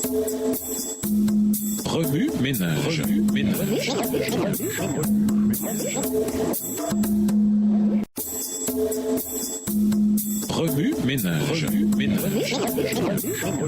Remue ménage. Remue ménage.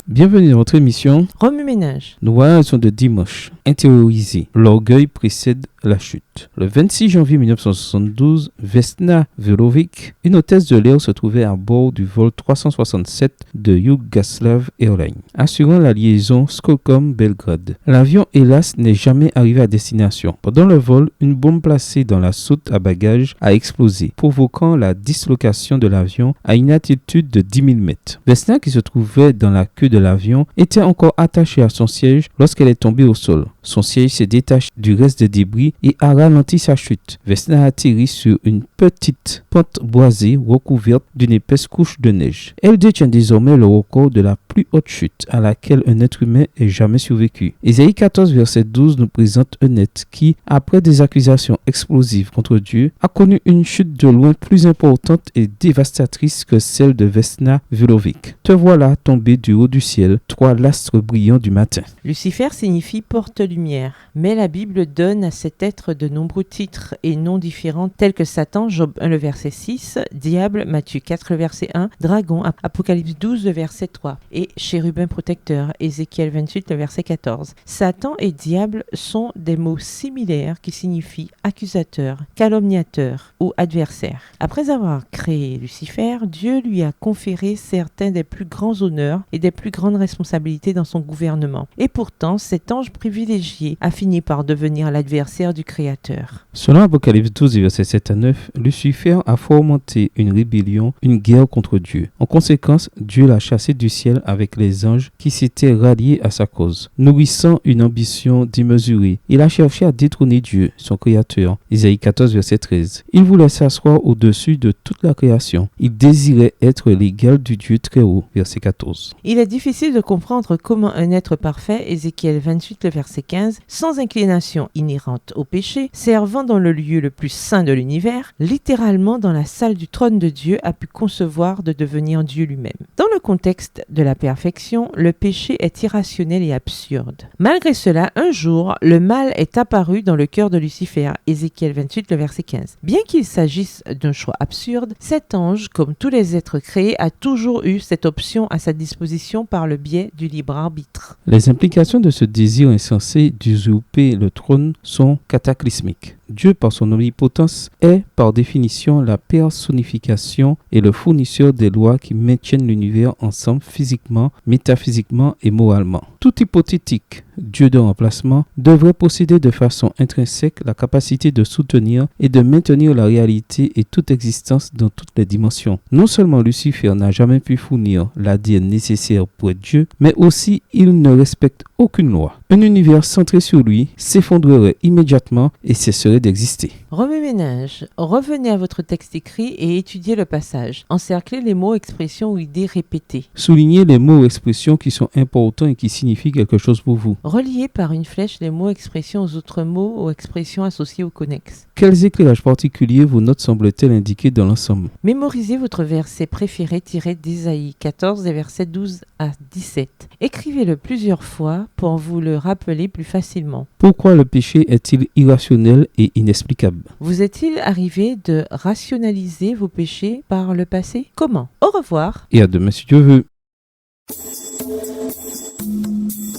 Bienvenue dans votre émission Remue ménage. Nouvelles sont de dimanche. Intériorisé. L'orgueil précède la chute. Le 26 janvier 1972, Vesna Vulović, une hôtesse de l'air, se trouvait à bord du vol 367 de Yugoslav Airlines, assurant la liaison Stockholm-Belgrade. L'avion, hélas, n'est jamais arrivé à destination. Pendant le vol, une bombe placée dans la soute à bagages a explosé, provoquant la dislocation de l'avion à une altitude de 10 000 mètres. Vesna, qui se trouvait dans la queue de l'avion, était encore attachée à son siège lorsqu'elle est tombée au sol. Son siège s'est détaché du reste des débris et a ralenti sa chute. Vesna a atterri sur une petite pente boisée recouverte d'une épaisse couche de neige. Elle détient désormais le record de la plus haute chute à laquelle un être humain ait jamais survécu. Ésaïe 14, verset 12 nous présente un être qui, après des accusations explosives contre Dieu, a connu une chute de loin plus importante et dévastatrice que celle de Vesna Vulović. Te voilà tombé du haut du ciel, toi l'astre brillant du matin. Lucifer signifie porte-lumière, mais la Bible donne à cet être de nombreux titres et noms différents tels que Satan, Job 1, le verset 6, Diable, Matthieu 4, le verset 1, Dragon, Apocalypse 12, le verset 3, et Chérubin protecteur, Ézéchiel 28, le verset 14. Satan et Diable sont des mots similaires qui signifient accusateur, calomniateur ou adversaire. Après avoir créé Lucifer, Dieu lui a conféré certains des plus grands honneurs et des plus grandes responsabilités dans son gouvernement. Et pourtant, cet ange privilégié a fini par devenir l'adversaire du Créateur. Selon Apocalypse 12, versets 7 à 9, Lucifer a fomenté une rébellion, une guerre contre Dieu. En conséquence, Dieu l'a chassé du ciel avec les anges qui s'étaient ralliés à sa cause. Nourrissant une ambition démesurée, il a cherché à détrôner Dieu, son Créateur. Isaïe 14, verset 13. Il voulait s'asseoir au-dessus de toute la création. Il désirait être l'égal du Dieu très haut. Verset 14. Il est difficile de comprendre comment un être parfait, Ézéchiel 28, le verset 15, sans inclination inhérente au péché, servant dans le lieu le plus saint de l'univers, littéralement dans la salle du trône de Dieu, a pu concevoir de devenir Dieu lui-même. Dans le contexte de la perfection, le péché est irrationnel et absurde. Malgré cela, un jour, le mal est apparu dans le cœur de Lucifer, Ézéchiel 28, le verset 15. Bien qu'il s'agisse d'un choix absurde, cet ange, comme tous les êtres créés, a toujours eu cette option à sa disposition par le biais du libre arbitre. Les implications de ce désir insensé d'usurper le trône sont cataclysmiques. Dieu, par son omnipotence, est par définition la personnification et le fournisseur des lois qui maintiennent l'univers ensemble physiquement, métaphysiquement et moralement. Tout hypothétique Dieu de remplacement devrait posséder de façon intrinsèque la capacité de soutenir et de maintenir la réalité et toute existence dans toutes les dimensions. Non seulement Lucifer n'a jamais pu fournir l'ADN nécessaire pour être Dieu, mais aussi il ne respecte aucune loi. Un univers centré sur lui s'effondrerait immédiatement et cesserait d'exister. Remue ménage. Revenez à votre texte écrit et étudiez le passage. Encerclez les mots, expressions ou idées répétées. Soulignez les mots ou expressions qui sont importants et qui signifient quelque chose pour vous. Reliez par une flèche les mots, expressions aux autres mots ou expressions associées ou connexes. Quels éclairages particuliers vos notes semblent-elles indiquer dans l'ensemble? Mémorisez votre verset préféré tiré d'Ésaïe 14, des versets 12 à 17. Écrivez-le plusieurs fois pour vous le rappeler plus facilement. Pourquoi le péché est-il irrationnel et inexplicable? Vous est-il arrivé de rationaliser vos péchés par le passé? Comment? Au revoir. Et à demain si Dieu veut.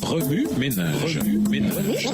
Remue ménage. Remue ménage.